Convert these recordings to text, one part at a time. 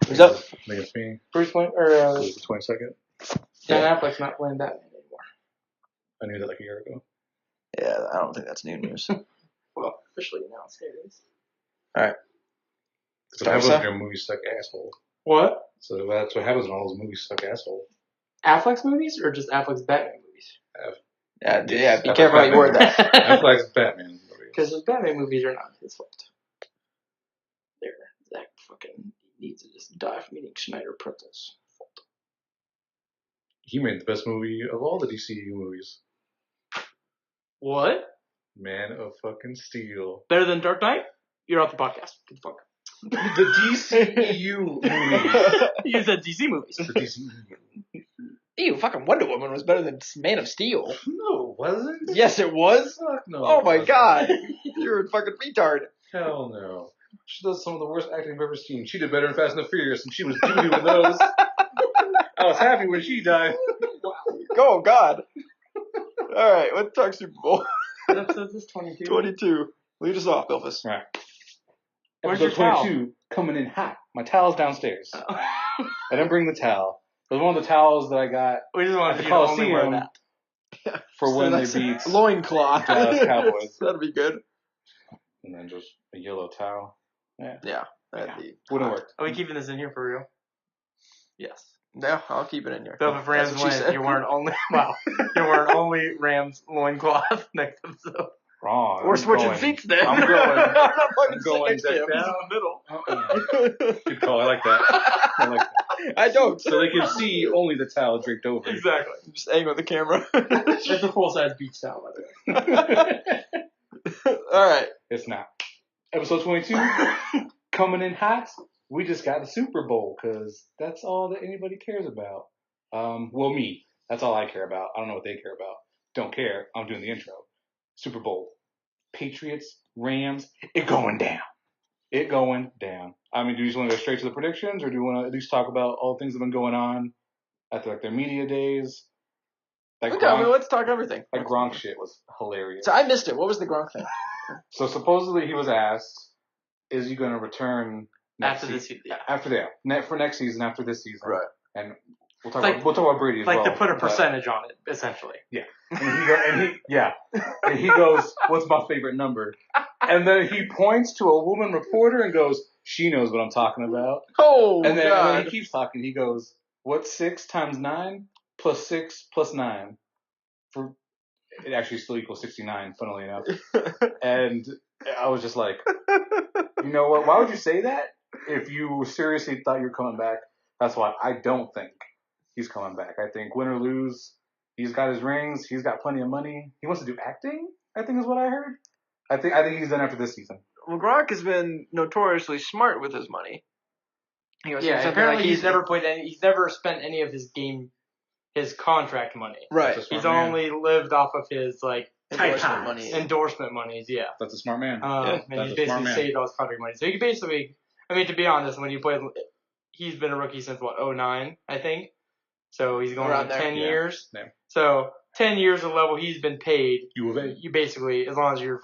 Who's up? I think it's me. Bruce Wayne, or It was the 22nd. Ben Affleck's not playing Batman anymore. I knew that like a year ago. Yeah, I don't think that's new news. Well, officially announced. Here it is. So what happens when your movie suck asshole? What? So that's what happens when all those movies suck asshole. Affleck's movies or just Affleck's Batman movies? Yeah, be careful how you word that. Affleck's Batman movies. Because his Batman movies are not his fault. Zach fucking needs to just die from eating Schneider pretzels. He made the best movie of all the DCEU movies. What? Man of fucking Steel. Better than Dark Knight? You're off the podcast. Get the fuck. The DCEU movies. You said DC movies. The DCEU. Ew, fucking Wonder Woman was better than Man of Steel. No, it wasn't. Yes, it was. Fuck no. Oh my wasn't. god. You're a fucking retard. Hell no. She does some of the worst acting I've ever seen. She did better in Fast and the Furious, and she was doo-doo in those. I was happy when she died. Oh god. Alright, let's talk Super Bowl. What episode is this? 22? 22. Lead us off, Elvis. Right. Where's Episode your towel? 22, coming in hot. My towel's downstairs. Oh. I didn't bring the towel. It was one of the towels that I got We just wanted at the you to only wear Coliseum that. for when they beat Loincloth. Dallas Cowboys. That'd be good. And then just a yellow towel. Yeah, that'd be. Wouldn't work. Are we keeping this in here for real? Yes. Yeah, I'll keep it in here. So if Rams That's what she win, said. you weren't only Rams loincloth next episode. Wrong. We're I'm switching going- seats then. I'm going. I'm not fucking I'm going sitting next to him. down. He's in the middle. Good call. I like that. I like that. I don't. So they can see only the towel draped over. Exactly. Just angle the camera. It's a full-size beach towel, by the way. Alright. It's not. Episode 22, coming in hot. We just got the Super Bowl because that's all that anybody cares about. Well, me. That's all I care about. I don't know what they care about. Don't care. I'm doing the intro. Super Bowl. Patriots, Rams, it going down. It going down. I mean, do you just want to go straight to the predictions, or do you want to at least talk about all the things that have been going on at their media days? Like Okay, I mean, let's talk everything. That Gronk shit was hilarious. So I missed it. What was the Gronk thing? So supposedly he was asked, "Is he going to return After this season? Yeah. After that, for next season, after this season?" Right. And we'll talk about Brady as Like well. to put a but- percentage on it, essentially. Yeah. And he goes, "What's my favorite number?" And then he points to a woman reporter and goes, "She knows what I'm talking about." Oh, And then God. he keeps talking. He goes, "What's 6 times 9 plus 6 plus 9?" It actually still equals 69, funnily enough. And I was just like, you know what? Why would you say that if you seriously thought you were coming back? That's why I don't think he's coming back. I think win or lose, he's got his rings. He's got plenty of money. He wants to do acting, I think is what I heard. I think he's done after this season. Well, Gronk has been notoriously smart with his money. Yeah, apparently he's never spent any of his contract money. Right. That's a He's smart man. only lived off of his Endorsement money. endorsement monies. Yeah. That's a smart man. And that's he's a smart basically man. saved all his contract money. So he could basically, I mean, to be honest, when you play, he's been a rookie since 2009, I think. So he's going Around on there. 10 Yeah. years. Yeah. So 10 years of level he's been paid. U of A. You basically, as long as you're,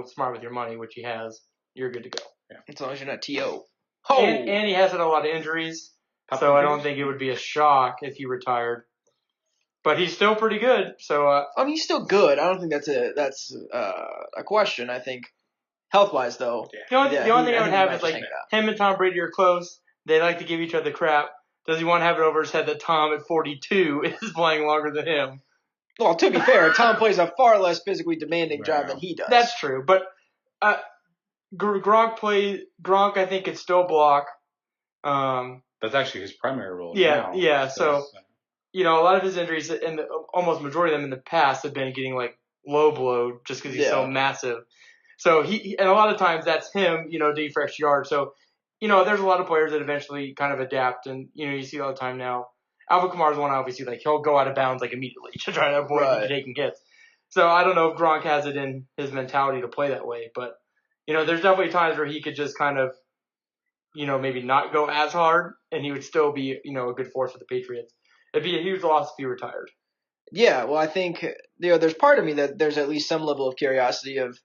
smart with your money, which he has, you're good to go. As long as you're not T.O. And he has had a lot of injuries. So I don't think it would be a shock if he retired. But he's still pretty good. So I mean, he's still good. I don't think that's a question. I think health-wise, though. the only thing I would have is like like him and Tom Brady are close. They like to give each other crap. Does he want to have it over his head that Tom at 42 is playing longer than him? Well, to be fair, Tom plays a far less physically demanding job than he does. That's true. But Gronk I think could still block. That's actually his primary role. Yeah, now. yeah. So a lot of his injuries and almost majority of them in the past have been getting like low blow just because he's so massive. So he and a lot of times that's him, D for extra yard. So there's a lot of players that eventually kind of adapt, and you see all the time now. Alvin Kamara's one obviously like he'll go out of bounds like immediately to try to avoid taking hits. So I don't know if Gronk has it in his mentality to play that way, but there's definitely times where he could just kind of maybe not go as hard, and he would still be a good force for the Patriots. It'd be a huge loss if he retired. Yeah, well, I think there's part of me that there's at least some level of curiosity of,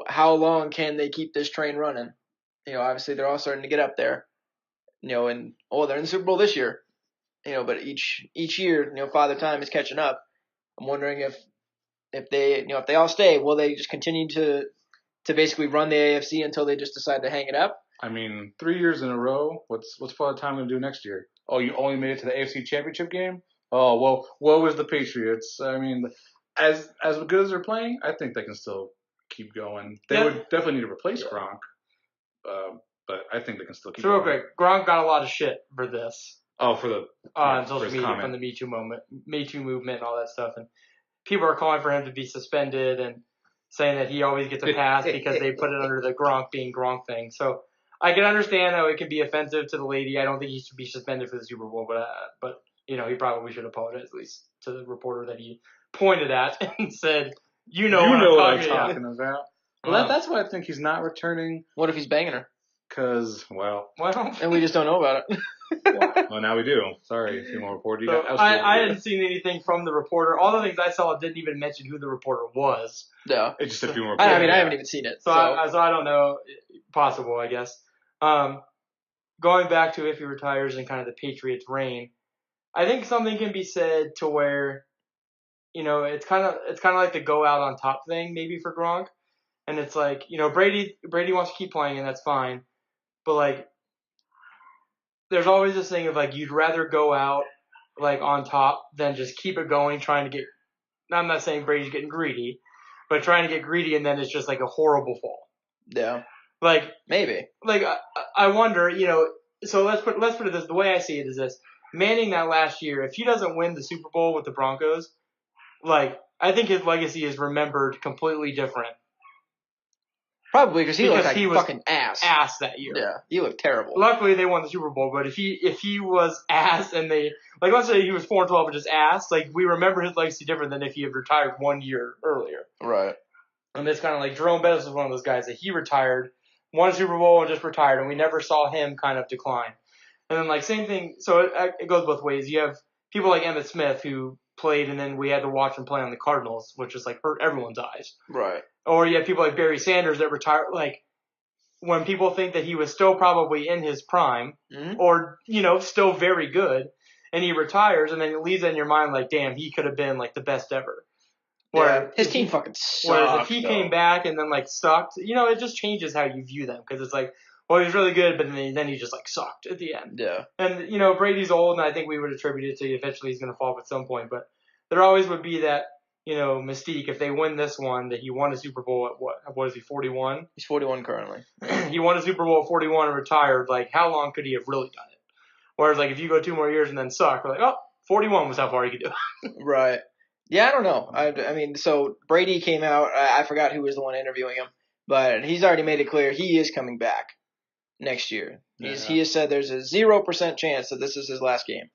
how long can they keep this train running? Obviously they're all starting to get up there. they're in the Super Bowl this year, but each year, Father Time is catching up. I'm wondering if they all stay, will they just continue to basically run the AFC until they just decide to hang it up? I mean, 3 years in a row. What's Father Time going to do next year? Oh, you only made it to the AFC Championship game? Oh, well, woe is the Patriots. I mean, as good as they're playing, I think they can still keep going. They would definitely need to replace Gronk, but I think they can still keep going. So real quick, Gronk got a lot of shit for this. Oh, for the on social media from the Me Too movement and all that stuff, and people are calling for him to be suspended and saying that he always gets a pass because they put it under the Gronk being Gronk thing. So I can understand how it can be offensive to the lady. I don't think he should be suspended for the Super Bowl, but he probably should apologize at least to the reporter that he pointed at and said, what I'm talking about. Well, that's why I think he's not returning. What if he's banging her? Because, and we just don't know about it. Well, now we do. Sorry, a few more reporters. I hadn't seen anything from the reporter. All the things I saw didn't even mention who the reporter was. No. It's just a few more reporters. I haven't even seen it. So I don't know. Possible, I guess. Going back to if he retires and kind of the Patriots' reign, I think something can be said to where, it's kind of like the go out on top thing maybe for Gronk. And it's like, Brady wants to keep playing and that's fine. But there's always this thing of you'd rather go out on top than just keep it going, trying to get. I'm not saying Brady's getting greedy, but trying to get greedy and then it's just a horrible fall. Yeah. Maybe. I wonder, So let's put it this. The way I see it is this: Manning that last year, if he doesn't win the Super Bowl with the Broncos, I think his legacy is remembered completely different. Probably because he looked like a fucking ass that year. Yeah, he looked terrible. Luckily, they won the Super Bowl, but if he was ass and they let's say he was 4-12 and just ass, we remember his legacy different than if he had retired 1 year earlier. Right. And it's kind of Jerome Bettis was one of those guys that he retired, won a Super Bowl and just retired, and we never saw him kind of decline. And then same thing, so it goes both ways. You have people like Emmitt Smith who played, and then we had to watch him play on the Cardinals, which just hurt everyone's eyes. Right. Or you have people like Barry Sanders that retired, when people think that he was still probably in his prime, or, still very good, and he retires, and then it leaves in your mind damn, he could have been, the best ever. Where his team fucking sucked. Whereas if he came back and then, sucked, it just changes how you view them, because it's well, he was really good, but then he just, sucked at the end. Yeah. And, Brady's old, and I think we would attribute it to eventually he's going to fall off at some point, but there always would be that, mystique, if they win this one, that he won a Super Bowl at what is he, 41? He's 41 currently. He won a Super Bowl at 41 and retired. How long could he have really done it? Whereas, if you go 2 more years and then suck, we're 41 was how far he could do. Right. Yeah, I don't know. I mean, so Brady came out. I forgot who was the one interviewing him, but he's already made it clear he is coming back next year. He has said there's a 0% chance that this is his last game.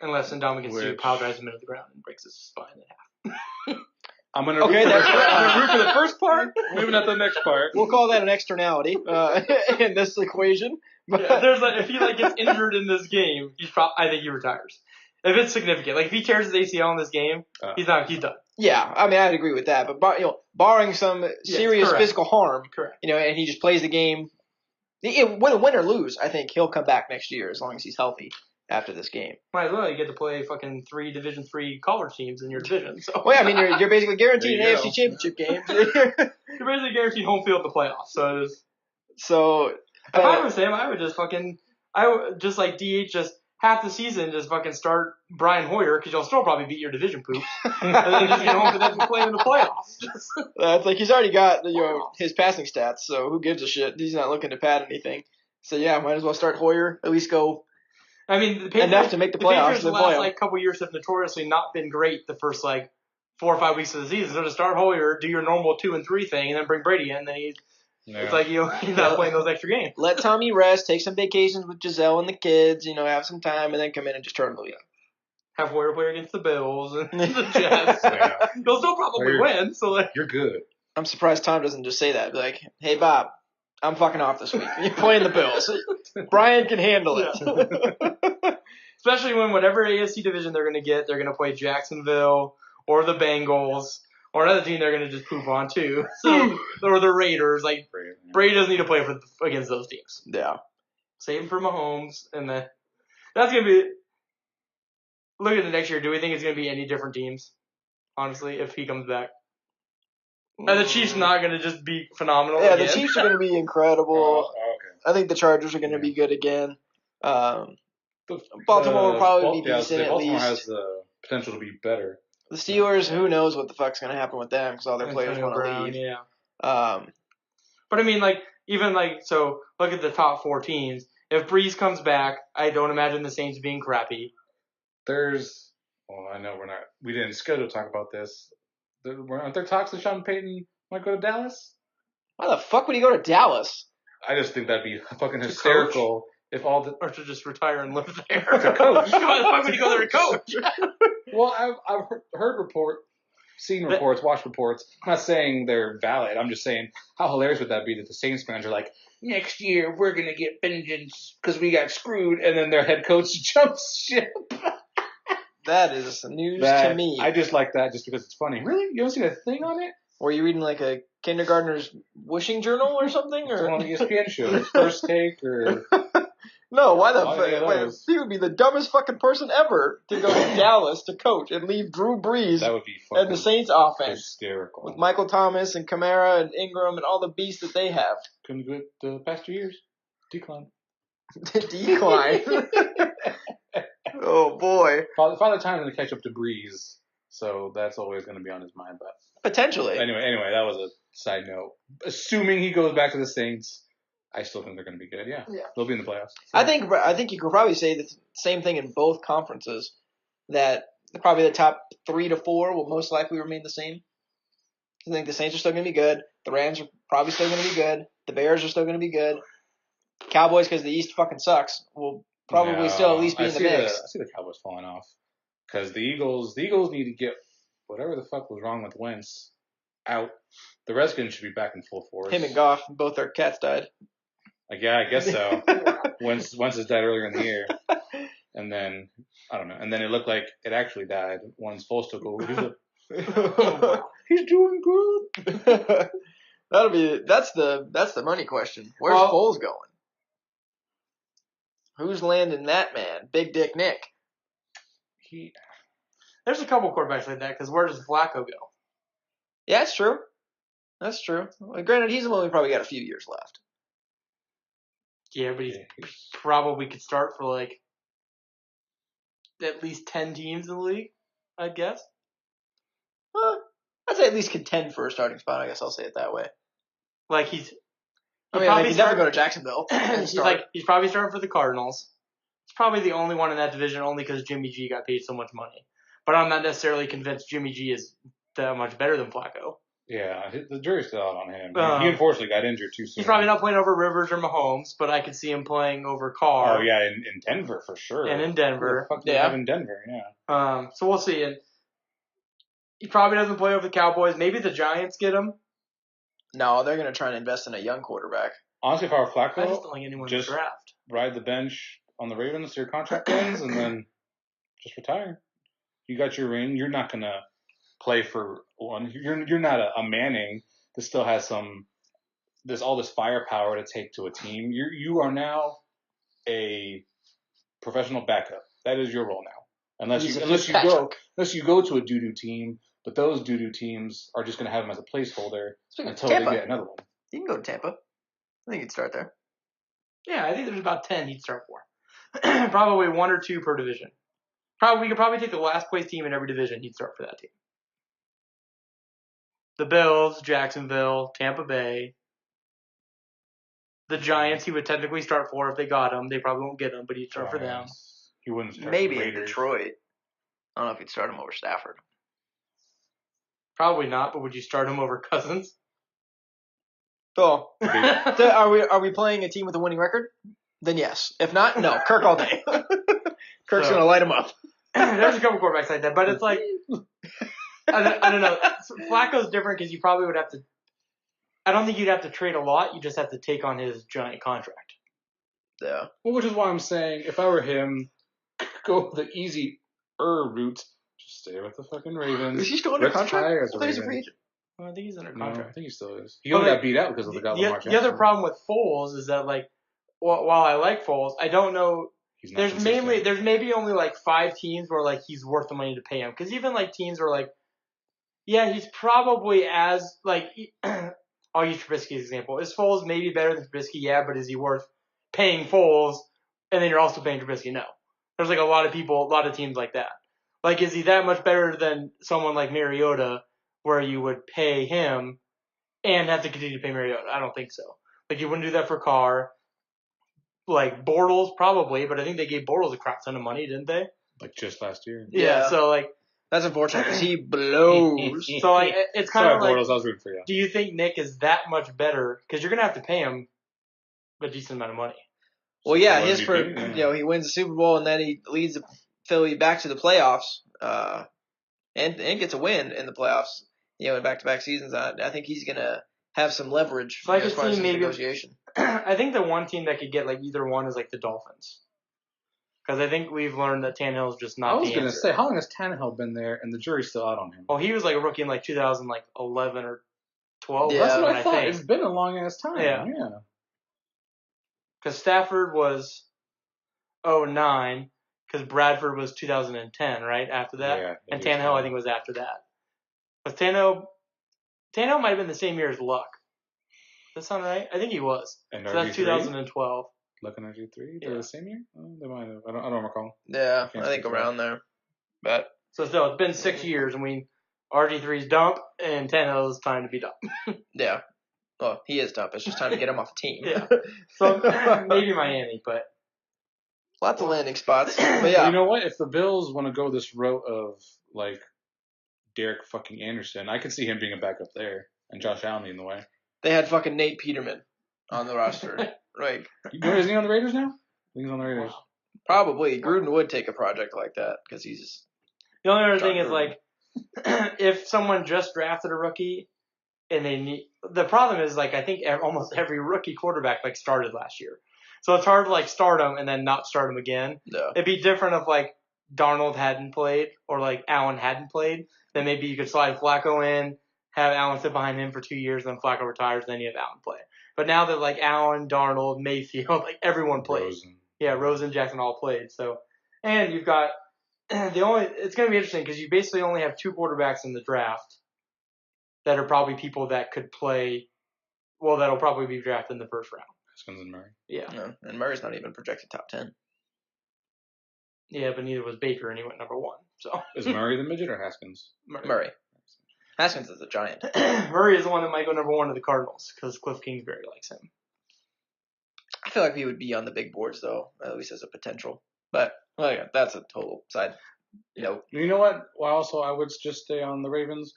Unless Ndamukong power drives him into the ground and breaks his spine in half. I'm gonna root for the first part. Moving on to the next part. We'll call that an externality in this equation. But if he gets injured in this game, I think he retires. If it's significant, if he tears his ACL in this game, he's done. Yeah, I mean, I'd agree with that. But barring some serious physical harm, correct. And he just plays the game, whether win or lose, I think he'll come back next year as long as he's healthy after this game. Might as well. You get to play fucking 3 Division III college teams in your division. So. Well, I mean, you're basically guaranteed an AFC Championship game. You're basically guaranteed home field in the playoffs. So if I was him, I would just DH just half the season just fucking start Brian Hoyer because you'll still probably beat your division poop, and then just get home for them to play in the playoffs. It's he's already got his passing stats, so who gives a shit? He's not looking to pad anything. So yeah, might as well start Hoyer. At least go. I mean, the Patriots, enough to make the playoffs. The last couple years have notoriously not been great. The first 4 or 5 weeks of the season. So to start Hoyer, do your normal 2 and 3 thing, and then bring Brady in. Then it's he's not playing those extra games. Let Tommy rest, take some vacations with Giselle and the kids. Have some time, and then come in and just turn the league. Have Hoyer play against the Bills and the Jets. He'll still probably win. So you're good. I'm surprised Tom doesn't just say that. Be like, hey Bob, I'm fucking off this week. You're playing the Bills. Brian can handle it. Especially when whatever AFC division they're going to get, they're going to play Jacksonville or the Bengals or another team they're going to just poop on too. So, or the Raiders. Like Brady doesn't need to play against those teams. Yeah. Save him for Mahomes, and then that's going to be. Look at the next year. Do we think it's going to be any different teams? Honestly, if he comes back. Are the Chiefs not going to just be phenomenal Yeah, again? the Chiefs are going to be incredible. Okay. I think the Chargers are going to be good again. Baltimore will probably be decent at Baltimore least. has the potential to be better. The Steelers, who knows what the fuck's going to happen with them because all their players want to leave. Yeah. But I mean, so look at the top 4 teams. If Breeze comes back, I don't imagine the Saints being crappy. I know we didn't schedule to talk about this. Aren't there talks that Sean Payton might go to Dallas? Why the fuck would he go to Dallas? I just think that'd be fucking hysterical if all the... Or to just retire and live there. To coach. Why the fuck would he go there to coach? Well, I've heard seen reports, watched reports. I'm not saying they're valid. I'm just saying how hilarious would that be that the Saints fans are like, next year we're going to get vengeance because we got screwed, and then their head coach jumps ship. That is news to me. I just like that just because it's funny. Really? You haven't seen a thing on it? Were you reading like a kindergartner's wishing journal or something? Or one of the ESPN shows, First Take, or... No, why the fuck? He would be the dumbest fucking person ever to go to Dallas to coach and leave Drew Brees and the Saints offense. Hysterical. With Michael Thomas and Kamara and Ingram and all the beasts that they have. Couldn't do it the past 2 years. Decline. Decline. Oh, boy. Father Time's going to catch up to Breeze, so that's always going to be on his mind. But potentially. Anyway, that was a side note. Assuming he goes back to the Saints, I still think they're going to be good. Yeah. They'll be in the playoffs. So. I think you could probably say the same thing in both conferences, that probably the top 3 to 4 will most likely remain the same. I think the Saints are still going to be good. The Rams are probably still going to be good. The Bears are still going to be good. Cowboys, because the East fucking sucks, will probably still at least be in the mix. I see the Cowboys falling off because the Eagles need to get whatever the fuck was wrong with Wentz out. The Redskins should be back in full force. Him and Goff, both their cats died. Yeah, I guess so. Wentz has died earlier in the year, and then I don't know. And then it looked like it actually died once Foles took over. He's doing good. That's the money question. Where's Foles going? Who's landing that man? Big Dick Nick. There's a couple quarterbacks like that because where does Flacco go? Yeah, that's true. That's true. Well, granted, he's only probably got a few years left. Yeah, but he probably could start for like at least 10 teams in the league, I'd guess. I'd say at least contend for a starting spot. I guess I'll say it that way. Like he's never go to Jacksonville. He's probably starting for the Cardinals. He's probably the only one in that division, only because Jimmy G got paid so much money. But I'm not necessarily convinced Jimmy G is that much better than Flacco. Yeah, the jury's still out on him. He unfortunately got injured too soon. He's probably not playing over Rivers or Mahomes, but I could see him playing over Carr. Oh yeah, in Denver for sure. And in Denver, in Denver, yeah. So we'll see. And he probably doesn't play over the Cowboys. Maybe the Giants get him. No, they're going to try and invest in a young quarterback. Honestly, if I were Flacco, I just don't think anyone just draft. Ride the bench on the Ravens till your contract ends, and then just retire. You got your ring. You're not gonna play for one. You're not a Manning that still has all this firepower to take to a team. You are now a professional backup. That is your role now. Unless you go to a doo-doo team, but those doo-doo teams are just gonna have him as a placeholder until they get another one. You can go to Tampa. I think he'd start there. Yeah, I think there's about 10 he'd start for. Probably 1 or 2 per division. We could probably take the last place team in every division. He'd start for that team. The Bills, Jacksonville, Tampa Bay. The Giants he would technically start for if they got him. They probably won't get him, but he'd start for them. He wouldn't start maybe for in Detroit. I don't know if he'd start him over Stafford. Probably not, but would you start him over Cousins? Oh. So are we playing a team with a winning record? Then yes. If not, no. Kirk all day. Kirk's going to light him up. There's a couple quarterbacks like that, but it's like, I don't know. Flacco's different because you probably would have to, I don't think you'd have to trade a lot. You just have to take on his giant contract. Yeah. Well, which is why I'm saying if I were him, go the easy route. Just stay with the fucking Ravens. Is he still under contract? Retire I as a thought he's a Raven. free agent. Well, I think he's under No, contract. I think he still is. He only got beat out because of the guy Lamar Jackson. The other problem with Foles is that, like, while I like Foles, I don't know. There's maybe only like 5 teams where like he's worth the money to pay him. Because even like teams are like, yeah, he's probably as like. I'll use Trubisky's example. Is Foles maybe better than Trubisky? Yeah, but is he worth paying Foles and then you're also paying Trubisky? No. There's like a lot of teams like that. Like, is he that much better than someone like Mariota, where you would pay him and have to continue to pay Mariota? I don't think so. Like, you wouldn't do that for Carr. Like, Bortles, probably, but I think they gave Bortles a crap ton of money, didn't they? Like, just last year. Yeah, so, like... That's unfortunate, because he blows. So, like, it's kind of like... Bortles, I was rooting for you. Do you think Nick is that much better? Because you're going to have to pay him a decent amount of money. Well, yeah, he wins the Super Bowl, and then he leads Philly back to the playoffs, and gets a win in the playoffs, in back-to-back seasons. I think he's going to have some leverage as far as negotiation. I think the one team that could get like either one is like the Dolphins. Because I think we've learned that Tannehill's just not the answer. I was going to say, how long has Tannehill been there and the jury's still out on him? Well, he was like a rookie in like 2011 or 12. Yeah, that's what I thought. It's been a long-ass time. Yeah. Because Stafford was 2009, because Bradford was 2010, right, after that? Yeah. And Tannehill, I think, was after that. But Tannehill might have been the same year as Luck. Does that sound right? I think he was. And so that's 2012. Luck and RG3? They're the same year? Oh, they might have. I don't recall. Yeah, I think around there. But so still, it's been 6 years, and RG3's dump, and Tannehill's time to be dump. Yeah. Well, he is dump. It's just time to get him off the team. Yeah. So maybe Miami, but lots of landing spots. But yeah. You know what? If the Bills want to go this route of like Derek fucking Anderson, I could see him being a backup there, and Josh Allen in the way. They had fucking Nate Peterman on the roster. Right. Is he on the Raiders now? I think he's on the Raiders. Probably. Gruden would take a project like that because he's. The only other thing is like, if someone just drafted a rookie, and they need. The problem is like I think almost every rookie quarterback like started last year, so it's hard to like start them and then not start them again. No. It'd be different if like Darnold hadn't played or like Allen hadn't played. Then maybe you could slide Flacco in, have Allen sit behind him for 2 years, then Flacco retires, then you have Allen play. But now that like Allen, Darnold, Mayfield, like everyone played. Rosen, Jackson all played. So, and you've got it's going to be interesting because you basically only have 2 quarterbacks in the draft that are probably people that could play. Well, that'll probably be drafted in the first round. Haskins and Murray. Yeah. No, and Murray's not even projected top 10. Yeah, but neither was Baker, and he went number 1. So is Murray the midget or Haskins? Murray. Haskins is a giant. Murray is the one that might go number 1 to the Cardinals because Cliff Kingsbury likes him. I feel like he would be on the big boards though, at least as a potential. But that's a total side. You know what? Well, also I would just stay on the Ravens.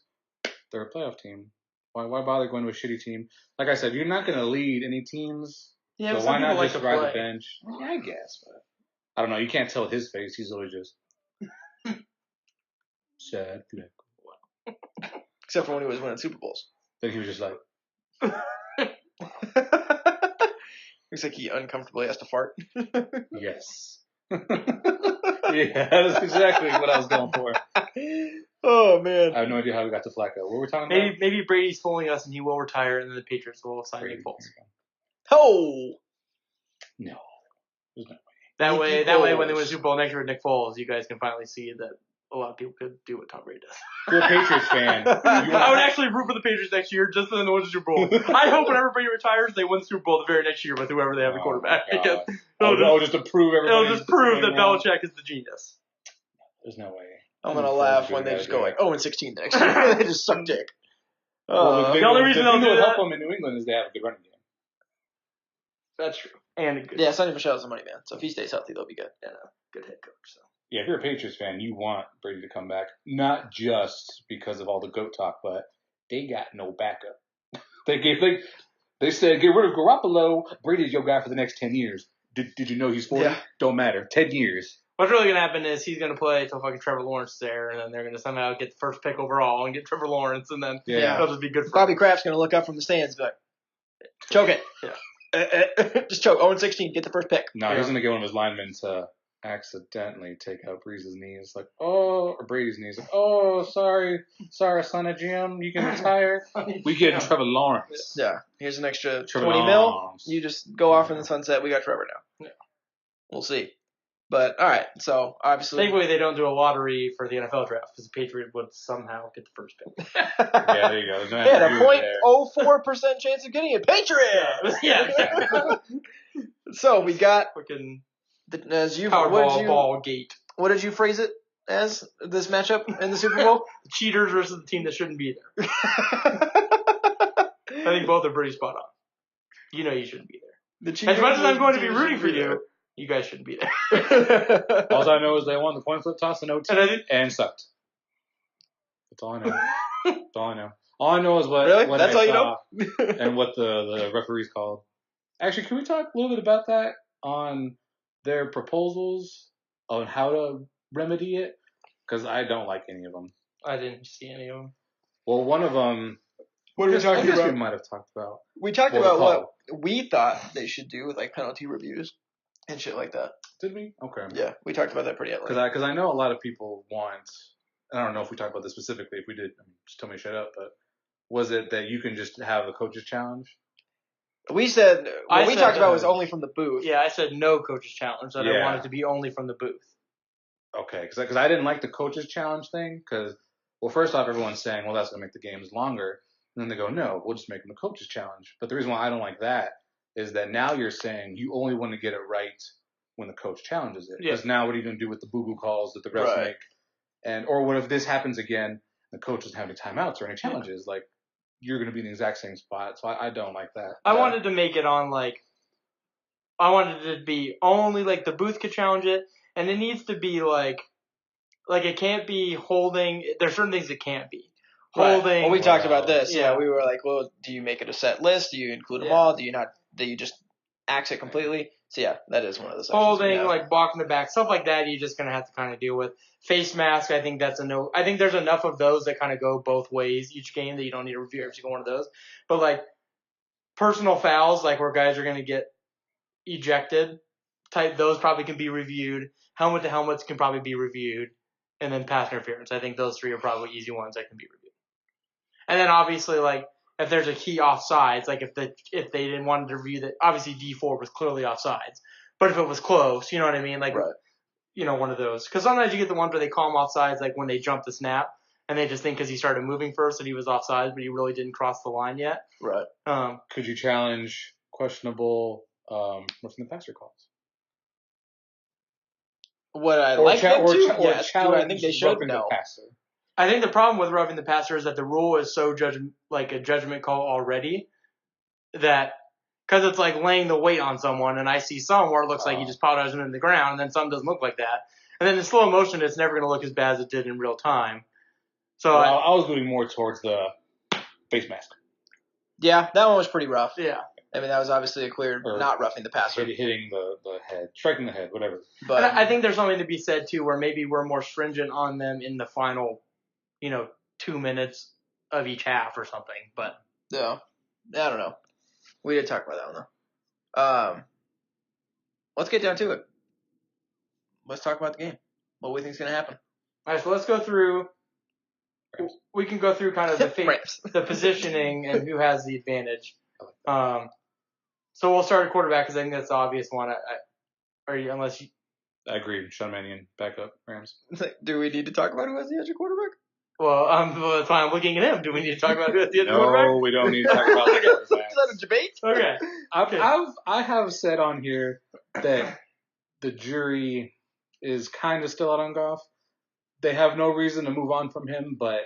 They're a playoff team. Why bother going to a shitty team? Like I said, you're not going to lead any teams. Yeah, so why not like just ride the bench? Yeah, I guess, but I don't know. You can't tell his face. He's always just sad. Except for when he was winning Super Bowls. Then he was just like. Looks like he uncomfortably has to fart. Yes. Yeah, that's exactly what I was going for. Oh, man. I have no idea how we got to Flacco. What were we talking about? Maybe Brady's fooling us and he will retire and then the Patriots will sign Nick Foles. Oh! No. There's no way. That way, when they win the Super Bowl next year with Nick Foles, you guys can finally see that a lot of people could do what Tom Brady does. You're a Patriots fan. I would actually root for the Patriots next year just for them to win the Super Bowl. I hope when everybody retires, they win the Super Bowl the very next year with whoever they have the quarterback. Just to prove everybody. It'll just prove that Belichick is the genius. There's no way. I'm going to laugh when they just go like 0-16 the next year. They just suck dick. The only reason they'll do that help them in New England is they have a good running game. That's true. And a good Sonny Michel's a money man. So if he stays healthy, they'll be good. And a good head coach. So. Yeah, if you're a Patriots fan, you want Brady to come back. Not just because of all the GOAT talk, but they got no backup. They said, get rid of Garoppolo. Brady's your guy for the next 10 years. Did you know he's 40? Yeah. Don't matter. 10 years. What's really going to happen is he's going to play until fucking Trevor Lawrence is there, and then they're going to somehow get the first pick overall and get Trevor Lawrence, and then it'll just be good for Bobby him. Kraft's going to look up from the stands and be like, choke it. Yeah. Just choke. 0-16. Get the first pick. No, he's going to get one of his linemen to accidentally take out Breeze's knees, like, oh, or Brady's knees, like, oh, sorry, son of Jim, you can retire. We getting Trevor Lawrence. Yeah, here's an extra Trevor 20 mil. Lawrence. You just go off in the sunset. We got Trevor now. Yeah. We'll see. But all right, so obviously, thankfully they don't do a lottery for the NFL draft because the Patriots would somehow get the first pick. Yeah, there you go. They had a 0.04% chance of getting it. Patriots. Yeah. So we got fucking as you ball gate. What did you phrase it as this matchup in the Super Bowl? The cheaters versus the team that shouldn't be there. I think both are pretty spot on. You know you shouldn't be there. As much as I'm going to be rooting for you, you guys shouldn't be there. All I know is they won the coin flip toss in OT and sucked. That's all I know. That's all I know. All I know is what That's I all saw you know? and what the referees called. Actually, can we talk a little bit about that on their proposals on how to remedy it? Because I don't like any of them. I didn't see any of them. Well, one of them. What are we talking about? We might have talked about. We talked about what we thought they should do with like penalty reviews and shit like that. Did we? Okay. Yeah, we talked about that pretty heavily. Because I know a lot of people want. I don't know if we talked about this specifically. If we did, just tell me to shut up. But was it that you can just have a coach's challenge? We said what we talked about was only from the booth. Yeah, I said no coach's challenge. That I wanted to be only from the booth. Okay, because I didn't like the coach's challenge thing. Because, well, first off, everyone's saying, well, that's going to make the games longer. And then they go, no, we'll just make them the coach's challenge. But the reason why I don't like that is that now you're saying you only want to get it right when the coach challenges it. Because now what are you going to do with the boo-boo calls that the refs make? Or what if this happens again, the coach doesn't have any timeouts or any challenges? Like, you're going to be in the exact same spot. So I don't like that. I wanted to make it on, like, I wanted it to be only, like, the booth could challenge it. And it needs to be, like it can't be holding. There's certain things it can't be. Holding. Well, we talked about this. Yeah, we were like, well, do you make it a set list? Do you include them all? Do you not? Do you just axe it completely? So yeah, that is one of the sections. Holding, like blocking the back, stuff like that. You're just gonna have to kind of deal with. Face mask, I think that's a no. I think there's enough of those that kind of go both ways each game that you don't need to review every single one of those. But like personal fouls, like where guys are gonna get ejected, those probably can be reviewed. Helmet to helmets can probably be reviewed, and then pass interference. I think those three are probably easy ones that can be reviewed. And then obviously, like, if there's a key offsides, like if they didn't want to review that, obviously D4 was clearly offsides. But if it was close, you know what I mean? Like, you know, one of those. Because sometimes you get the ones where they call them offsides, like when they jump the snap, and they just think because he started moving first that he was offsides, but he really didn't cross the line yet. Right. Could you challenge questionable roughing the passer calls? What I like them to? Yes. Do I think they should? No. I think the problem with roughing the passer is that the rule is so a judgment call already that because it's like laying the weight on someone, and I see some where it looks like you just powdered him in the ground, and then some doesn't look like that. And then in slow motion, it's never going to look as bad as it did in real time. So I was moving more towards the face mask. Yeah, that one was pretty rough. Yeah. I mean, that was obviously a clear not roughing the passer. Hitting the head, striking the head, whatever. But I think there's something to be said, too, where maybe we're more stringent on them in the final 2 minutes of each half or something. But yeah, I don't know. We did talk about that one, though. Let's get down to it. Let's talk about the game. What we think is going to happen. All right, so let's go through. We can go through kind of the positioning and who has the advantage. So we'll start at quarterback because I think that's the obvious one. I agree. Sean Mannion, backup Rams. Do we need to talk about who has the edge of quarterback? Well, that's why I'm looking at him. Do we need to talk about who has the edge of quarterback? No, we don't need to talk about that. Is that a debate? Okay. I have said on here that the jury is kind of still out on Goff. They have no reason to move on from him, but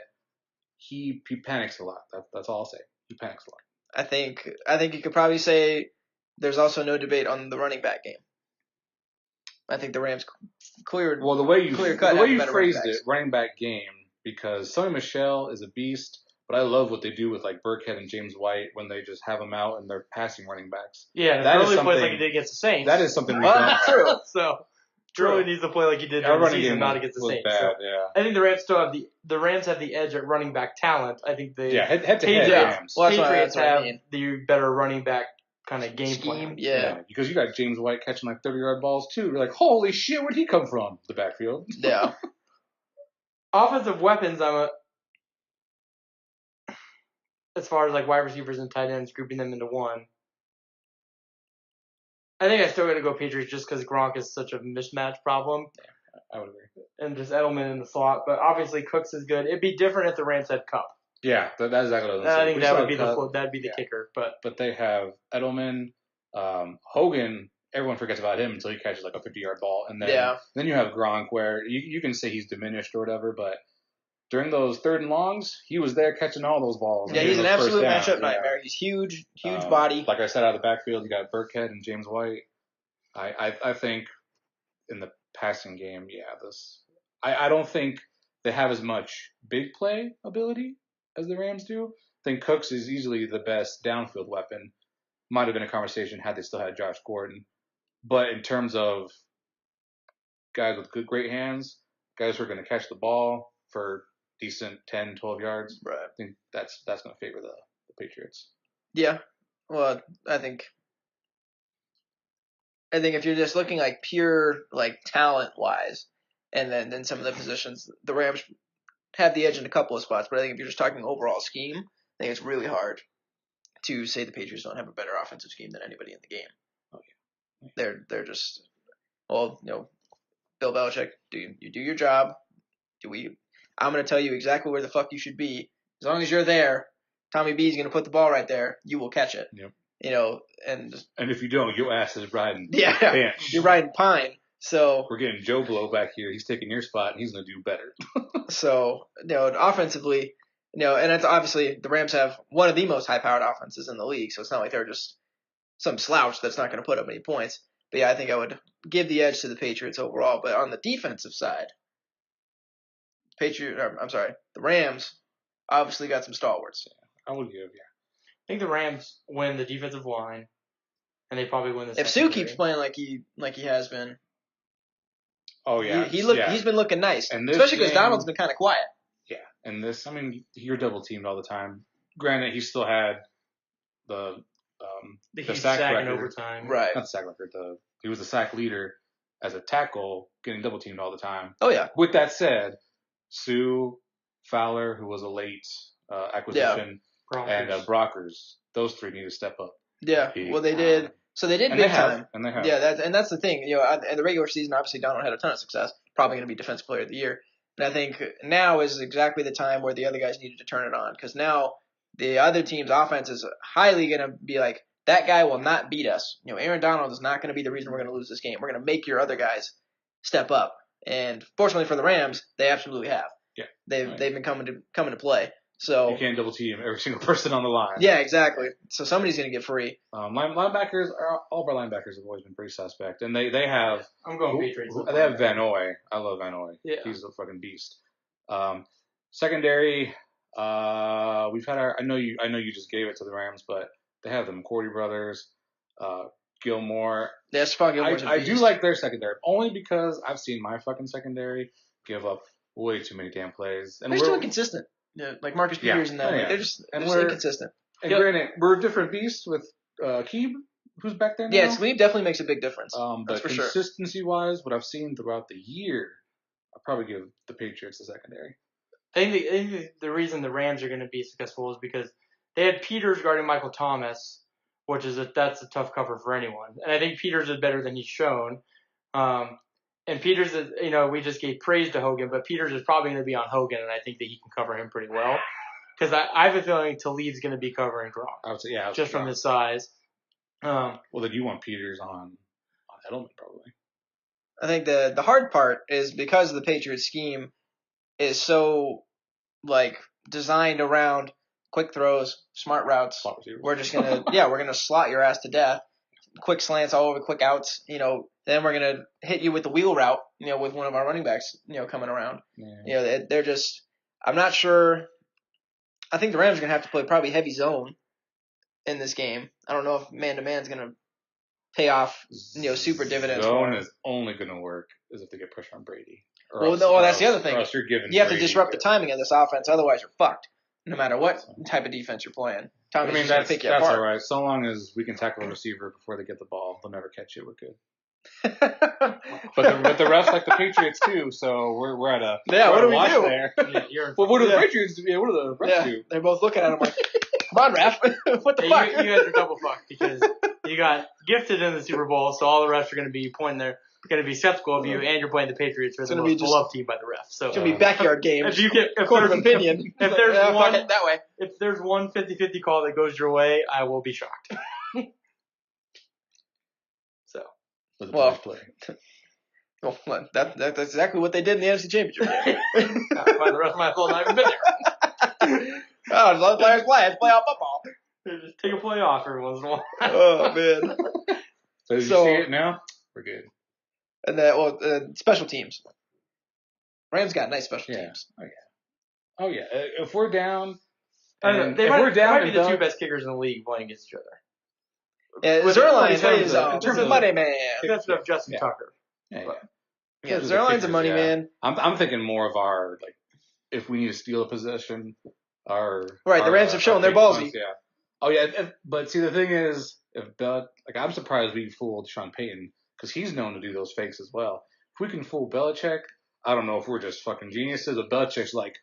he panics a lot. That's all I'll say. He panics a lot. I think you could probably say there's also no debate on the running back game. I think the Rams cleared. Well, the way you phrased it, running back game, because Sonny Michel is a beast, but I love what they do with like Burkhead and James White when they just have them out and they're passing running backs. Yeah, that really plays like he did against the Saints. That is something we don't have. True. So Drew needs to play like he did during the season, not against the Saints. Bad, so yeah. I think the Rams still have the Rams have the edge at running back talent. I think the head to head Rams. Patriots have the better running back kind of game plan. Yeah. Because you got James White catching like 30-yard balls too. You're like, holy shit, where'd he come from? The backfield. Yeah. Offensive weapons, as far as like wide receivers and tight ends, grouping them into one. I think I still got to go Patriots just because Gronk is such a mismatch problem. Yeah, I would agree. And just Edelman in the slot. But obviously Cooks is good. It'd be different if the Rams had Cup. Yeah, that's exactly what I was saying. I think that'd be the kicker. But they have Edelman, Hogan. Everyone forgets about him until he catches like a 50-yard ball, and then you have Gronk, where you can say he's diminished or whatever, but during those third and longs, he was there catching all those balls. Yeah, he's an absolute matchup nightmare. He's huge body. Like I said, out of the backfield, you got Burkhead and James White. I think in the passing game, I don't think they have as much big play ability as the Rams do. I think Cooks is easily the best downfield weapon. Might have been a conversation had they still had Josh Gordon. But in terms of guys with great hands, guys who are going to catch the ball for decent 10, 12 yards, right. I think that's going to favor the Patriots. Yeah. Well, I think if you're just looking like pure like talent-wise, and then some of the positions, the Rams have the edge in a couple of spots. But I think if you're just talking overall scheme, I think it's really hard to say the Patriots don't have a better offensive scheme than anybody in the game. Oh, yeah. They're just, well, Bill Belichick, you do your job. I'm going to tell you exactly where the fuck you should be. As long as you're there, Tommy B's going to put the ball right there. You will catch it. Yep. And if you don't, your ass is riding. Yeah, bench. You're riding pine. So we're getting Joe Blow back here. He's taking your spot, and he's going to do better. So offensively, and it's obviously the Rams have one of the most high-powered offenses in the league. So it's not like they're just some slouch that's not going to put up any points. But yeah, I think I would give the edge to the Patriots overall. But on the defensive side, the Rams obviously got some stalwarts. I would give, I think the Rams win the defensive line, and they probably win the if secondary. Sue keeps playing like he has been. Oh yeah, he's been looking nice, and especially because Donald's been kind of quiet. Yeah, and you're double teamed all the time. Granted, he still had the sack record. Overtime. Right. Not the sack record. He was the sack leader as a tackle, getting double teamed all the time. Oh yeah. With that said, Sue, Fowler, who was a late acquisition, and Brockers, those three need to step up. Yeah. Well, they did. So they did big time. And they have. Yeah, that's the thing. In the regular season, obviously Donald had a ton of success. Probably going to be Defensive Player of the Year. And I think now is exactly the time where the other guys needed to turn it on, because now the other team's offense is highly going to be like, that guy will not beat us. Aaron Donald is not going to be the reason we're going to lose this game. We're going to make your other guys step up. And fortunately for the Rams, they absolutely have. Yeah. They've been coming to play. So you can't double team every single person on the line. Yeah, exactly. So somebody's going to get free. Linebackers, all of our linebackers have always been pretty suspect, and they have. I'm going Patriots. They have Van Noy. I love Van Noy. Yeah. He's a fucking beast. Secondary, we've had I know you just gave it to the Rams, but they have the McCourty brothers, Gilmore. That's fucking. I do like their secondary only because I've seen my fucking secondary give up way too many damn plays, and they're still inconsistent. Yeah, like Marcus Peters and them. They're just inconsistent. And granted, we're a different beast with Keeb, who's back there now. Yeah, Sleeve definitely makes a big difference. But consistency-wise, what I've seen throughout the year, I'll probably give the Patriots the secondary. I think the reason the Rams are going to be successful is because they had Peters guarding Michael Thomas, which is that's a tough cover for anyone. And I think Peters is better than he's shown. And Peters is, we just gave praise to Hogan, but Peters is probably going to be on Hogan, and I think that he can cover him pretty well. Because I have a feeling Talib's going to be covering Gronk. I would say, yeah. Just from his size. Well, then you want Peters on Edelman, probably. I think the hard part is because the Patriots scheme is so, designed around quick throws, smart routes. We're just going to, we're going to slot your ass to death. Quick slants all over, quick outs, then we're going to hit you with the wheel route, with one of our running backs, coming around. Yeah. They're just, I'm not sure. I think the Rams are going to have to play probably heavy zone in this game. I don't know if man-to-man is going to pay off, super dividends. Zone is only going to work if they get pressure on Brady. That's the other thing. Or else you're giving you have to disrupt the timing of this offense, otherwise you're fucked. no matter what type of defense you're playing. Tommy's just going to pick you that's apart. all right. So long as we can tackle a receiver before they get the ball, they'll never catch it. We're good. but the refs like the Patriots too, so we're at a what do we do there. What do the Patriots do? What do the refs do? They're both looking at him like, come on, ref, what the fuck? You guys are double fucked because you got gifted in the Super Bowl, so all the refs are going to be pointing there, going to be skeptical of you, and you're playing the Patriots, who are the most beloved team by the refs. So it's going to be backyard games. If court of opinion. If there's one that way, if there's one 50-50 call that goes your way, I will be shocked. So. Well, that's exactly what they did in the NFC Championship game. The rest of my whole not even been there. Oh, let players play. It's playoff football. Just take a play off every once in a while. Oh, man. So you see it now? We're good. And then, special teams. Rams got nice special teams. Oh, yeah. If we're down... They might be the two best kickers in the league playing against each other. Yeah, Zerline is a money man. That's enough Justin Tucker. Yeah, Zerline's a money man. I'm thinking more of our, like, if we need to steal a possession, the Rams have shown they're ballsy. Yeah. Oh, yeah, but see, the thing is, I'm surprised we fooled Sean Payton, because he's known to do those fakes as well. If we can fool Belichick, I don't know if we're just fucking geniuses, but Belichick's like,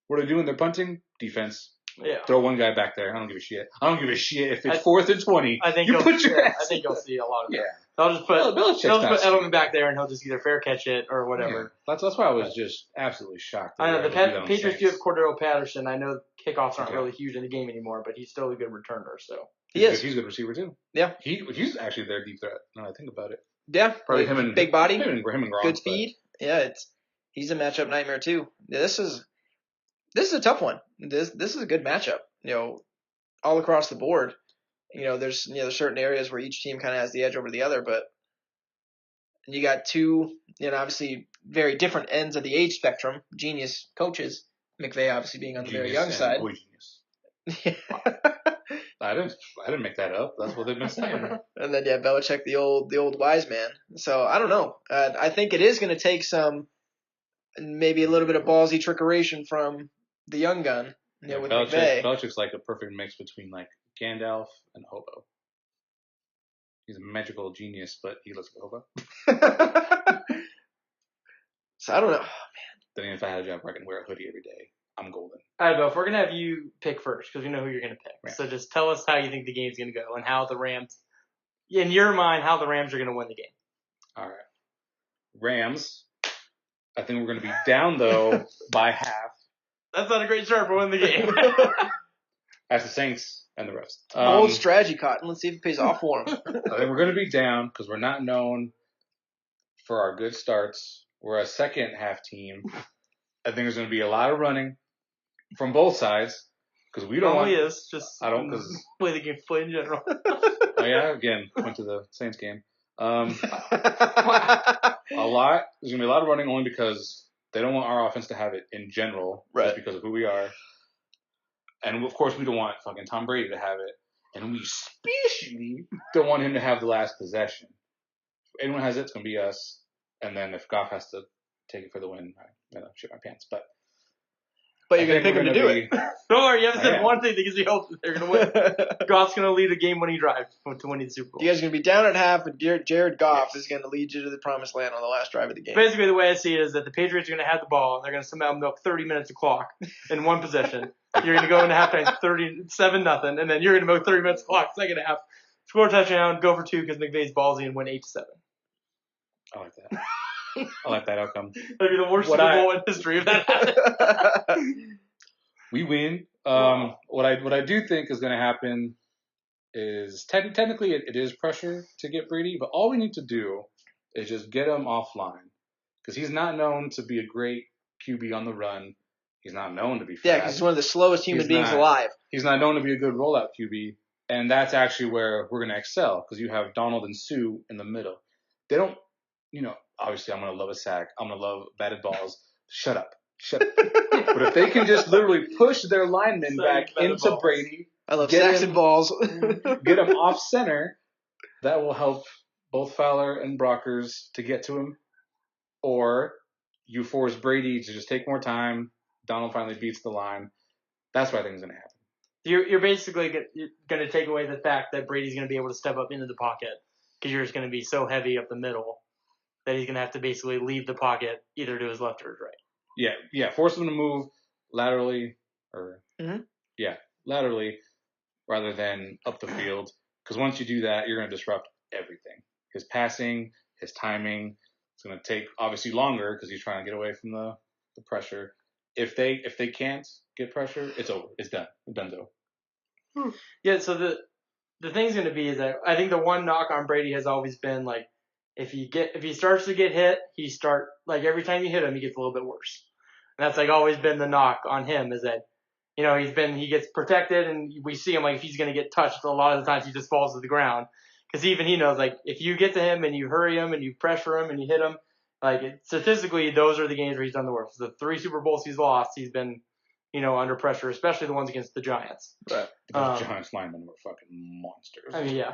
what are they doing? They're punting? Defense. Yeah. Throw one guy back there. I don't give a shit. I don't give a shit if it's 4th and 20. I think you put your ass. I think you'll see a lot of that. Yeah. They'll just put Edelman back there, and he'll just either fair catch it or whatever. Yeah. That's why I was just absolutely shocked. I know the Patriots do have Cordero Patterson. I know kickoffs aren't really huge in the game anymore, but he's still a good returner. So he's a good receiver too. Yeah, he's actually their deep threat. Now I think about it. Yeah, probably him and big body, him and Gronk, good speed. Yeah, he's a matchup nightmare too. Yeah, this is a tough one. This is a good matchup. All across the board. There's certain areas where each team kind of has the edge over the other, but you got two, obviously very different ends of the age spectrum. Genius coaches. McVay obviously being on the very young side. Boy genius. I didn't make that up. That's what they've been saying. And then Belichick, the old wise man. So I don't know. I think it is going to take maybe a little bit of ballsy trickeration from the young gun. With McVay. Belichick's like a perfect mix between like Gandalf and Hobo. He's a magical genius, but he looks like a hobo. So I don't know. Oh, man. Then if I had a job where I can wear a hoodie every day, I'm golden. All right, Bill, if we're going to have you pick first, because we know who you're going to pick. Right. So just tell us how you think the game's going to go and how the Rams, in your mind, how the Rams are going to win the game. All right. Rams, I think we're going to be down, though, by half. That's not a great start for winning the game. That's the Saints and the rest. Old strategy, Cotton. Let's see if it pays off for them. I think we're going to be down because we're not known for our good starts. We're a second half team. I think there's going to be a lot of running from both sides because we don't want. I don't because play the game play in general. Oh yeah, again went to the Saints game. A lot. There's going to be a lot of running only because they don't want our offense to have it in general, just because of who we are. And, of course, we don't want fucking Tom Brady to have it. And we especially don't want him to have the last possession. If anyone has it, it's going to be us. And then if Goff has to take it for the win, I shit my pants. But you're going to pick him to do it. Don't worry, you haven't said one thing that gives you hope that they're going to win. Goff's going to lead a game-winning drive to winning the Super Bowl. You guys are going to be down at half, and Jared Goff is going to lead you to the promised land on the last drive of the game. Basically, the way I see it is that the Patriots are going to have the ball, and they're going to somehow milk 30 minutes of clock in one possession. You're going to go into halftime 37-0, and then you're going to milk 30 minutes of clock second half, score a touchdown, go for two because McVay's ballsy, and win 8-7. I like that. I like that outcome. That'd be the worst Super Bowl in history if that happened. We win. What I do think is going to happen is technically it is pressure to get Brady, but all we need to do is just get him offline because he's not known to be a great QB on the run. He's not known to be fast. Yeah, because he's one of the slowest human beings alive. He's not known to be a good rollout QB, and that's actually where we're going to excel because you have Donald and Sue in the middle. They don't, obviously I'm going to love a sack. I'm going to love batted balls. Shut up. But if they can just literally push their linemen back into Brady. I love sacks and balls. Get him off center. That will help both Fowler and Brockers to get to him. Or you force Brady to just take more time. Donald finally beats the line. That's what I think is going to happen. You're basically going to take away the fact that Brady's going to be able to step up into the pocket because you're just going to be so heavy up the middle that he's going to have to basically leave the pocket either to his left or his right. Yeah. Force him to move laterally laterally rather than up the field. Because once you do that, you're going to disrupt everything. His passing, his timing. It's going to take obviously longer because he's trying to get away from the pressure. If they can't get pressure, it's over. It's done. It's done though. Yeah. So the thing's going to be is that I think the one knock on Brady has always been like if he starts to get hit, like every time you hit him, he gets a little bit worse. And that's like always been the knock on him is that he gets protected and we see him like if he's going to get touched a lot of the times he just falls to the ground because even he knows like if you get to him and you hurry him and you pressure him and you hit him like statistically those are the games where he's done the worst. The 3 Super Bowls he's lost, he's been under pressure, especially the ones against the Giants. Right. Those Giants linemen were fucking monsters. I mean,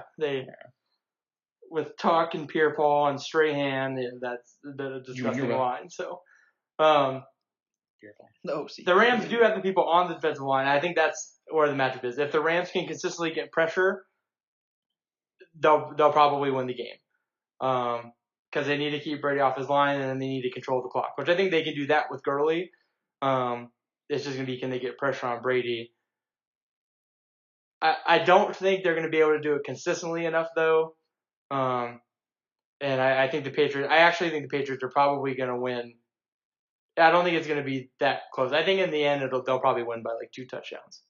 with Tuck and Pierre-Paul and Strahan, that's a disgusting line. So, the Rams do have the people on the defensive line. I think that's where the matchup is. If the Rams can consistently get pressure, they'll probably win the game. Because they need to keep Brady off his line and then they need to control the clock, which I think they can do that with Gurley. It's just going to be, can they get pressure on Brady? I don't think they're going to be able to do it consistently enough, though. And I think I actually think the Patriots are probably going to win. I don't think it's going to be that close. I think in the end, they'll probably win by like 2 touchdowns.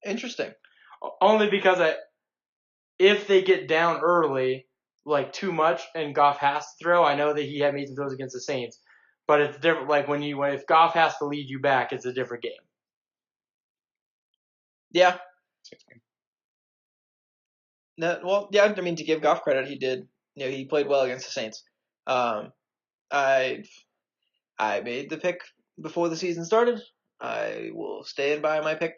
Interesting. Only because if they get down early, like too much, and Goff has to throw, I know that he had made some throws against the Saints. But it's different. Like if Goff has to lead you back, it's a different game. Yeah. No, yeah. I mean, to give Goff credit, he did. He played well against the Saints. I made the pick before the season started. I will stand by my pick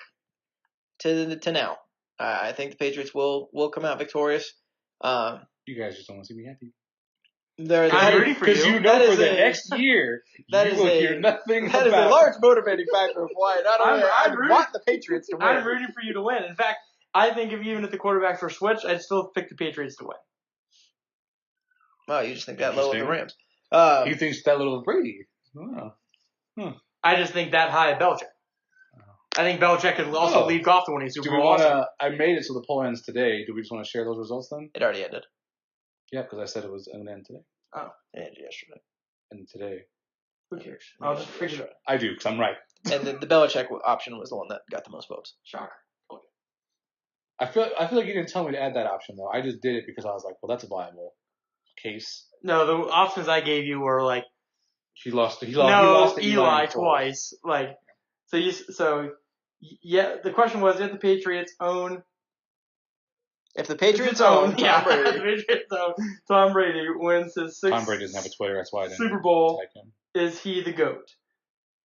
to now. I think the Patriots will come out victorious. You guys just don't want to see me happy. I'm rooting for you. Because for the next year, you will hear nothing about it. That is a large motivating factor of why not only I want the Patriots to win. I'm rooting for you to win. In fact, I think even if the quarterbacks were switched, I'd still pick the Patriots to win. Wow, you just think that low of the Rams. He thinks that little of Brady. Oh. I just think that high of Belichick. I think Belichick could also lead Goff to winning Super Bowl. I made it so the poll ends today. Do we just want to share those results then? It already ended. Yeah, because I said it was going to end today. Oh, it ended yesterday. And today. Who cares? I'll just figure it out. I do, because I'm right. And the Belichick option was the one that got the most votes. Shocker. Okay. I feel like you didn't tell me to add that option, though. I just did it because I was like, well, that's a viable case. No, the options I gave you were like... He lost to Eli twice. Like, the question was, if the Patriots own... If the Patriots own Tom Brady. The Patriots own Tom Brady wins his 6th Tom Brady doesn't have a Twitter, that's why I didn't Super Bowl, is he the GOAT?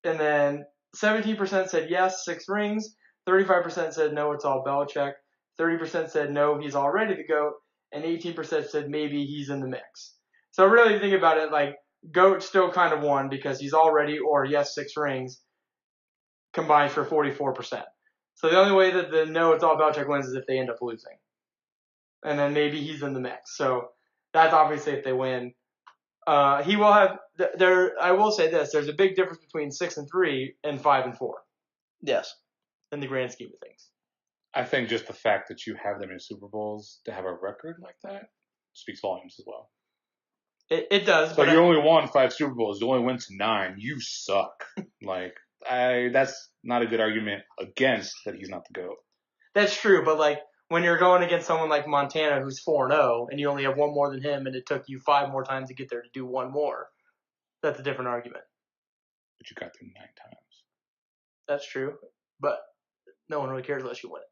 And then 17% said yes, 6 rings. 35% said no, it's all Belichick. 30% said no, he's already the GOAT. And 18% said maybe he's in the mix. So really think about it, like, GOAT still kind of won because he's already, or yes, 6 rings, combined for 44%. So the only way that the no, it's all Belichick wins is if they end up losing. And then maybe he's in the mix. So that's obviously if they win. He will have I will say this, there's a big difference between 6-3 and 5-4. Yes. In the grand scheme of things. I think just the fact that you have them in Super Bowls to have a record like that speaks volumes as well. It does. But you only won 5 Super Bowls. You only went to 9. You suck. That's not a good argument against that he's not the GOAT. That's true, but like when you're going against someone like Montana who's 4-0 and you only have one more than him and it took you 5 more times to get there to do one more, that's a different argument. But you got there 9 times. That's true, but no one really cares unless you win it.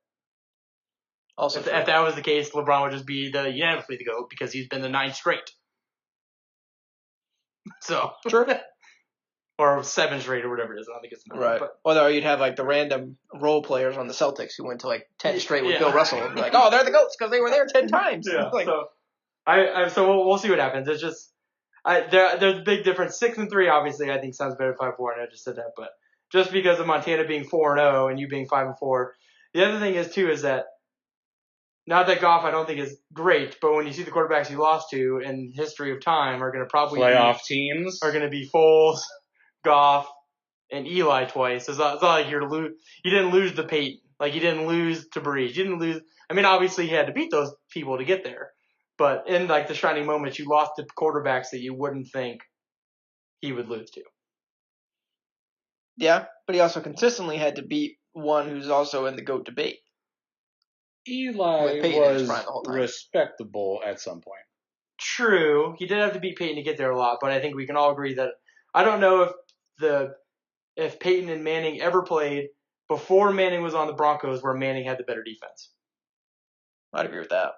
Also, if that was the case, LeBron would just be unanimously the GOAT because he's been the 9th straight. So true. Or 7 straight or whatever it is. I don't think it's 9. Right. Or you'd have like the random role players on the Celtics who went to like 10 straight with Bill Russell and be like, oh, they're the GOATs because they were there 10 times. Yeah. Like, So we'll see what happens. It's just there's a big difference. 6-3 obviously I think sounds better than 5-4, and I just said that, but just because of Montana being 4-0 and you being 5-4. The other thing is too is that not that Goff I don't think is great, but when you see the quarterbacks he lost to in history of time are going to probably playoff teams are going to be Foles, Goff, and Eli twice. It's not like you didn't lose to Peyton, like you didn't lose to Breeze, you didn't lose. I mean, obviously you had to beat those people to get there, but in like the shining moments, you lost to quarterbacks that you wouldn't think he would lose to. Yeah, but he also consistently had to beat one who's also in the GOAT debate. Eli was respectable at some point. True, he did have to beat Peyton to get there a lot, but I think we can all agree that I don't know if Peyton and Manning ever played before Manning was on the Broncos where Manning had the better defense. I'd agree with that.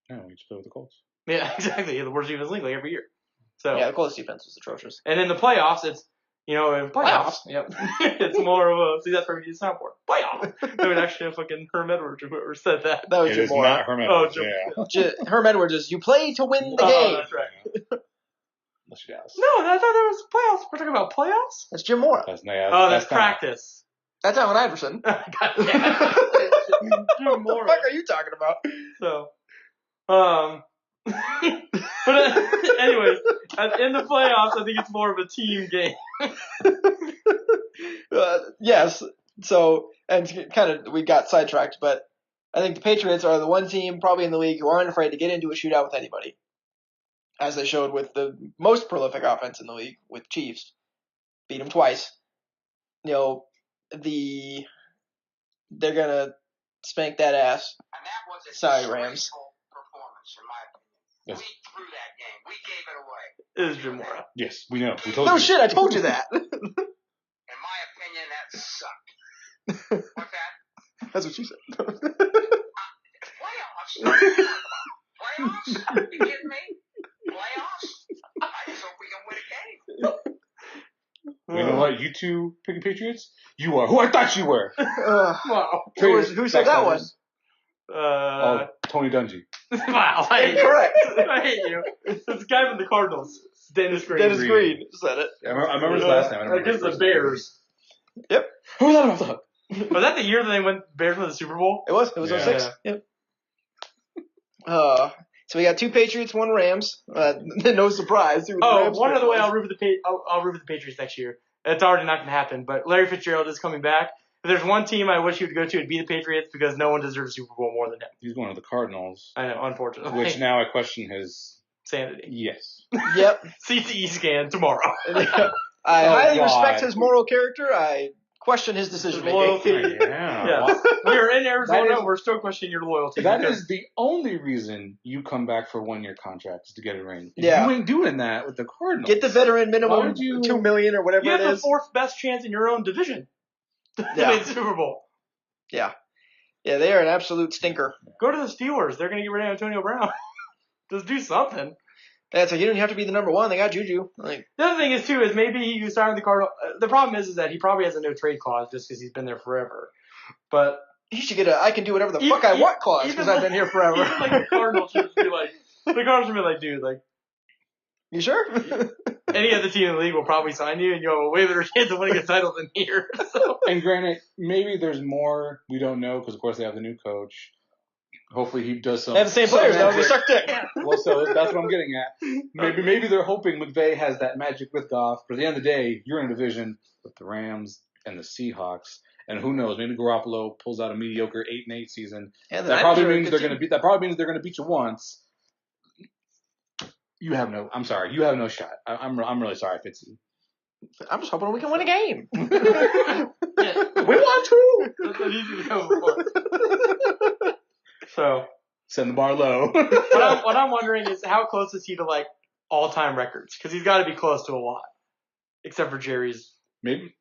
Yeah, we just played with the Colts. Yeah, exactly. The worst defense in the league every year. So yeah, the Colts defense was atrocious. And in the playoffs, it's in playoffs. Yep. It's more of a that's where we need a soundboard. Playoff. That would actually have fucking Herm Edwards or whoever said that. That was it Jim is Mora. not Herm Edwards. Herm Edwards is you play to win the game. That's right. Yes. No, I thought there was playoffs. We're talking about playoffs? That's Jim Mora. That's practice. That's Allen Iverson. God damn. Jim Mora. What the fuck are you talking about? So, but anyways, in the playoffs, I think it's more of a team game. Yes. So, and kind of we got sidetracked, but I think the Patriots are the one team probably in the league who aren't afraid to get into a shootout with anybody, as they showed with the most prolific offense in the league with Chiefs. Beat them twice. They're gonna spank that ass. And that was a Sorry, Rams. Performance, in my opinion. Yes. We threw that game. We gave it away. It is Jim Mora. Yes, we know. We told No you. shit, I told you that. In my opinion, that sucked. What's that? That's what you said. Playoffs? Playoffs? Are you kidding me? Playoffs? I just hope we can win a game. You know what? You two picking Patriots? You are who I thought you were. Wow. Who said that one? Tony Dungy. Wow. Incorrect. I hate you. It's the guy from the Cardinals. Dennis Green. Dennis Green said it. I remember his last name. Against the Bears. Yep. Who was that about the hook? Was that the year that they went Bears for the Super Bowl? It was 06. Yeah. Yep. So we got 2 Patriots, 1 Rams. No surprise. One other way I'll root for the Patriots next year. It's already not going to happen, but Larry Fitzgerald is coming back. If there's one team I wish he would go to, it'd be the Patriots because no one deserves a Super Bowl more than him. He's going to the Cardinals. I know, unfortunately. Which now I question his sanity. Yes. Yep. CTE scan tomorrow. I highly respect his moral character. I question his decision making. Loyalty. Yeah. We are in Arizona. We're still questioning your loyalty. That is the only reason you come back for a 1-year contract is to get a ring. Yeah. You ain't doing that with the Cardinals. Get the veteran minimum $2 million or whatever it is. You have the 4th best chance in your own division to win the Super Bowl. Yeah. Yeah, they are an absolute stinker. Go to the Steelers. They're going to get rid of Antonio Brown. Just do something. Yeah, so you don't have to be the number 1. They got Juju. The other thing is, too, is maybe you signed the Cardinals. The problem is that he probably has a no-trade clause just because he's been there forever. But he should get I can do whatever the fuck I want clause because I've been here forever. Even the Cardinals should be dude, you sure? Any other team in the league will probably sign you, and you have a way better chance of winning a title than here. So. And granted, maybe there's more we don't know because, of course, they have the new coach. Hopefully he does some. They have the same players though. They suck dick. Well, so that's what I'm getting at. Maybe they're hoping McVay has that magic with Goff. But at the end of the day, you're in a division with the Rams and the Seahawks, and who knows? Maybe Garoppolo pulls out a mediocre 8-8 season. Yeah, that probably means they're going to beat. That probably means they're going to beat you once. You have no. I'm sorry. You have no shot. I'm really sorry, Fitzy. I'm just hoping we can win a game. We want to. That's what he's going to go for. So send the bar low. what I'm wondering is how close is he to all-time records? Because he's got to be close to a lot, except for Jerry's. Maybe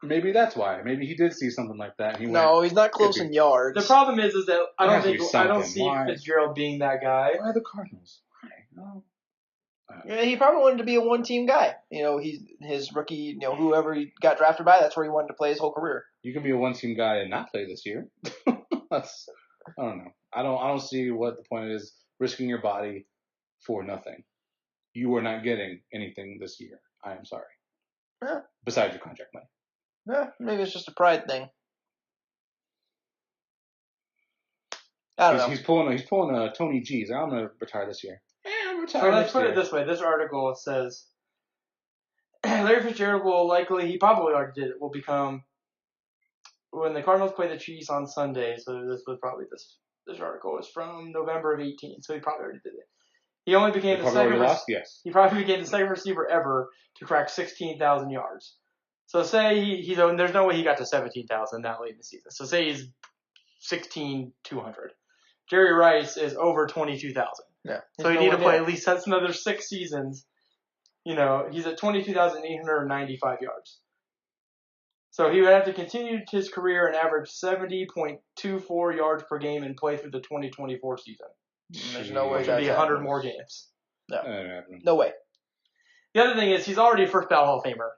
that's why. Maybe he did see something like that. He's not close in yards. The problem is that I don't see Fitzgerald being that guy. Why the Cardinals? Why? No. Yeah, he probably wanted to be a one-team guy. His rookie, whoever he got drafted by, that's where he wanted to play his whole career. You can be a one-team guy and not play this year. I don't know. I don't see what the point is risking your body for nothing. You are not getting anything this year. I am sorry. Yeah. besides your contract money. Yeah, maybe it's just a pride thing. I don't know. He's pulling a Tony G's. I'm gonna retire this year. I'm retiring. So let's put it this way. This article says Larry Fitzgerald he probably already did it, will become, when the Cardinals play the Chiefs on Sunday, so this article is from November of 18, so he probably already did it. He only became the second He probably became the second receiver ever to crack 16,000 yards. So say there's no way he got to 17,000 that late in the season. So say he's 16,200. Jerry Rice is over 22,000. Yeah. So he need to play at least another 6 seasons. He's at 22,895 yards. So he would have to continue his career and average 70.24 yards per game and play through the 2024 season. There's no way Which would be 100 more games. No way. The other thing is he's already a first ballot Hall of Famer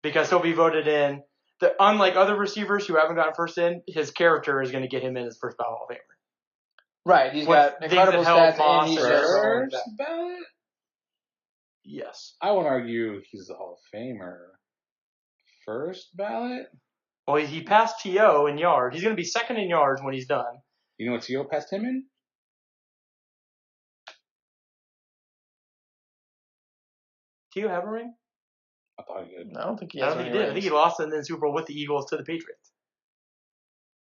because he'll be voted in. Unlike other receivers who haven't gotten first in, his character is going to get him in as first ballot Hall of Famer. Right. He's got incredible stats and he's first ballot. Yes. I would argue he's a Hall of Famer. First ballot? Well, he passed T.O. in yards. He's going to be second in yards when he's done. You know what T.O. passed him in? T.O. have a ring? I thought he did. I don't think he I has don't think any he did. I think he rings. lost in the Super Bowl with the Eagles to the Patriots.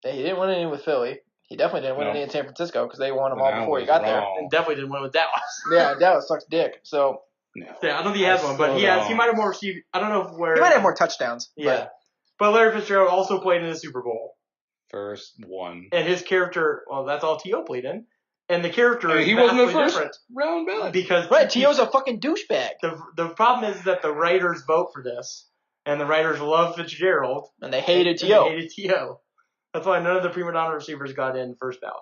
Yeah, he didn't win any with Philly. He definitely didn't win any in San Francisco because they won them all before he got there. And definitely didn't win with Dallas. Yeah, Dallas sucks dick. So No. Yeah, I don't think he has one, but he might have more received. I don't know where. he might have more touchdowns. Yeah. But Larry Fitzgerald also played in the Super Bowl. First one. And his character, that's all T.O. played in. And the character is he wasn't the first different round ballot. because T.O.'s a fucking douchebag. The problem is that the writers vote for this, and the writers love Fitzgerald, and they hated T.O. That's why none of the prima donna receivers got in first ballot.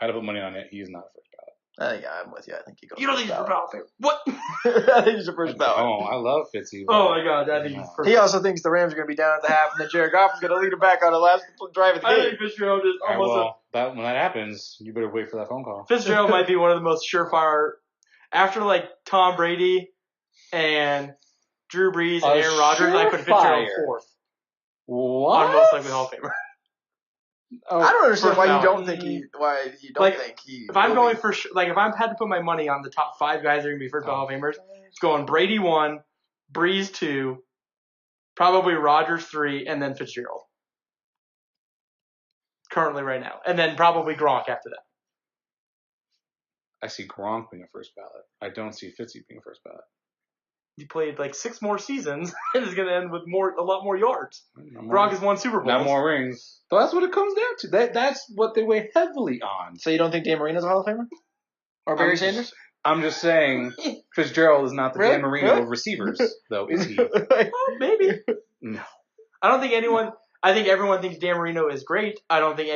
I'd have put money on it. He's not first ballot. I think I'm with you. I think he goes. You don't think he's a ballot favorite? What? I think he's a first ballot. Oh, I love Fitzy. Oh my God, I think he's first. He also thinks the Rams are going to be down at the half, and then Jared Goff is going to lead him back on the last drive of the game. I think Fitzgerald is almost. When that happens, you better wait for that phone call. Fitzgerald might be one of the most surefire after Tom Brady and Drew Brees and Aaron Rodgers. I put Fitzgerald fourth. What? On most likely Hall of Famer. I don't understand why you don't think he. If I'm going for if I had to put my money on the top 5 guys that are going to be first Hall of Famers, it's going Brady 1, Brees 2, probably Rodgers 3, and then Fitzgerald. Currently, right now, and then probably Gronk after that. I see Gronk being a first ballot. I don't see Fitzy being a first ballot. He played 6 more seasons and is going to end with a lot more yards. Gronk has won Super Bowls. Not more rings. So that's what it comes down to. That's what they weigh heavily on. So you don't think Dan Marino's a Hall of Famer? Or Barry Sanders? I'm just saying Fitzgerald is not the Dan Marino of receivers, though, is he? Oh, maybe. No. I don't think anyone... I think everyone thinks Dan Marino is great. I don't think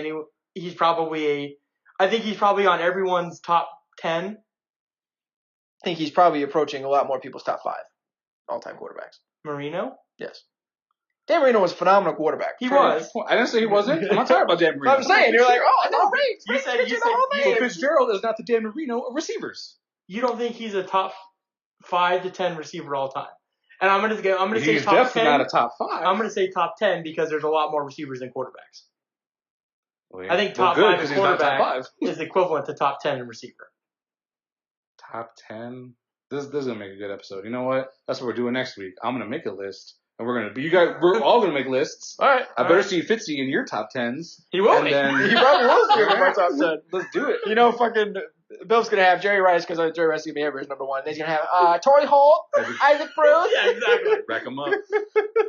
he's probably I think he's probably on everyone's top 10. I think he's probably approaching a lot more people's top 5 all-time quarterbacks. Marino? Yes. Dan Marino was a phenomenal quarterback. He was. I didn't say he wasn't. I'm not talking about Dan Marino. I'm saying, you're like, oh, no, great. You said so Fitzgerald is not the Dan Marino of receivers. You don't think he's a top 5 to 10 receiver all time? And I'm gonna say top 10. He's definitely not a top 5. I'm gonna say top 10 because there's a lot more receivers than quarterbacks. Well, yeah. I think top 5 in quarterback is equivalent to top 10 in receiver. Top 10. This is gonna make a good episode. You know what? That's what we're doing next week. I'm gonna make a list, and we're all gonna make lists. All right. I better see Fitzy in your top 10s. He will. He probably will see him in my top 10. Let's do it. You know, fucking Bill's gonna have Jerry Rice because Jerry Rice is gonna be everybody's number 1. Then he's gonna have Torrey Holt, Isaac Bruce. Yeah, exactly. Rack him up.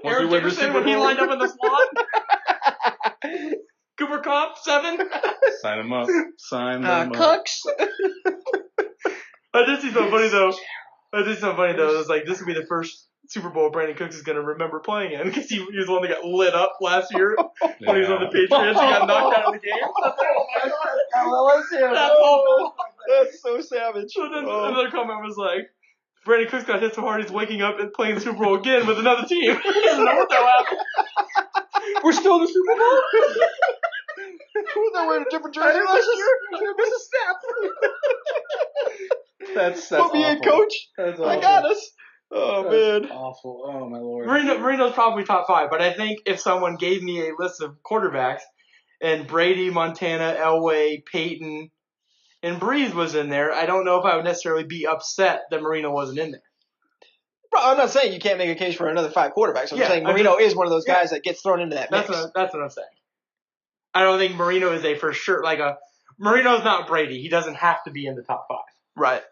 Eric Dickerson when he lined up in the slot. Cooper Kupp 7. Sign him up. Sign them up. Cooks. I did see something funny though. It was this would be the first Super Bowl Brandon Cooks is gonna remember playing in because he was the one that got lit up last year when he was on the Patriots. He got knocked out of the game. That's so savage. So then another comment was Brandon Cooks got hit so hard he's waking up and playing the Super Bowl again with another team. He doesn't know what that happened. We're still in the Super Bowl? They're wearing a different jersey last year. There's a snap. That's Put me in, coach. That's I got us. Oh, That's man. awful. Oh, my Lord. Marino's probably top 5, but I think if someone gave me a list of quarterbacks and Brady, Montana, Elway, Peyton, and Breeze was in there, I don't know if I would necessarily be upset that Marino wasn't in there. Bro, I'm not saying you can't make a case for another 5 quarterbacks. I'm Yeah, saying Marino is one of those guys that gets thrown into that mix. That's what I'm saying. I don't think Marino is a for sure, Marino's not Brady. He doesn't have to be in the top 5. Right.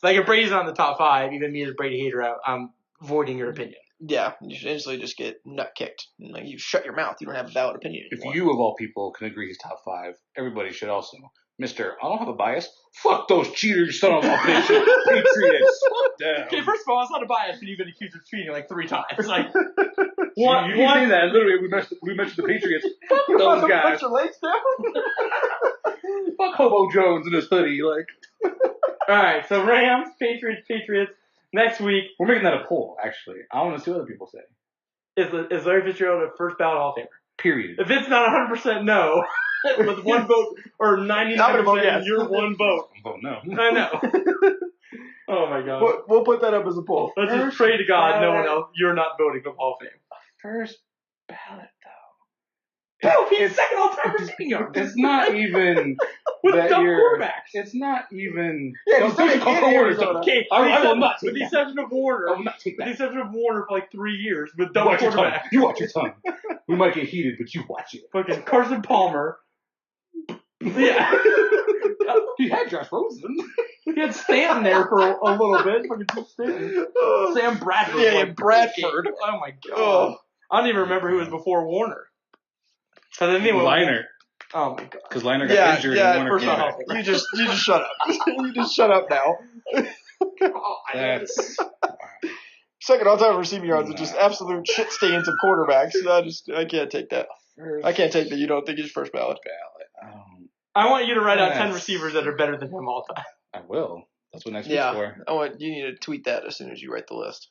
Like, if Brady's not in the top 5, even me as a Brady hater, I'm voiding your opinion. Yeah, you should instantly just get nut kicked. Like, you shut your mouth. You don't have a valid opinion anymore. If you, of all people, can agree he's top 5, everybody should also. Mr. I don't have a bias. Fuck those cheaters, son of a bitch. Patriots. Damn. Okay, first of all, it's not a bias when you've been accused of cheating like 3 times. Like, you say that. Literally, we mentioned the Patriots. Fuck those guys. Put your legs down? Fuck Hobo Jones in his hoodie. Like. Alright, so Rams, Patriots. Next week. We're making that a poll, actually. I want to see what other people say. Is Larry Fitzgerald a first ballot Hall of Famer? Period. If it's not 100% no, with 1 vote, or 99% yes. you're 1 vote. I'm voting no. I know. Oh my God. We'll put that up as a poll. Let's just pray to God no one else, you're not voting for Hall of Fame. First ballot, though. Bro, he's second all-time receiving yards. It's not even With that dumb you're. quarterbacks. It's not even. Yeah, Don't he's not call in for Warner. Arizona. Okay, I will not with take the that. exception of Warner. I will not take With the that. exception of Warner for like 3 years with You dumb watch your tongue. quarterbacks. You watch your tongue. We might get heated, but you watch it. Fucking Carson Palmer. Yeah. He had Josh Rosen. He had Stanton there for a little bit. Fucking just Stanton. Sam Bradford. Yeah, like, Bradford. Oh my God. Oh. I don't even remember who was before Warner. Liner. Oh my God. Because Liner got injured and Warner first came off, back. you just shut up. You just shut up now. That's. Second all-time receiving yards are just absolute shit stains of quarterbacks. I can't take that. I can't take that you don't think he's first ballot. I want you to write out 10 receivers that are better than him all time. I will. That's what next week's for. You need to tweet that as soon as you write the list.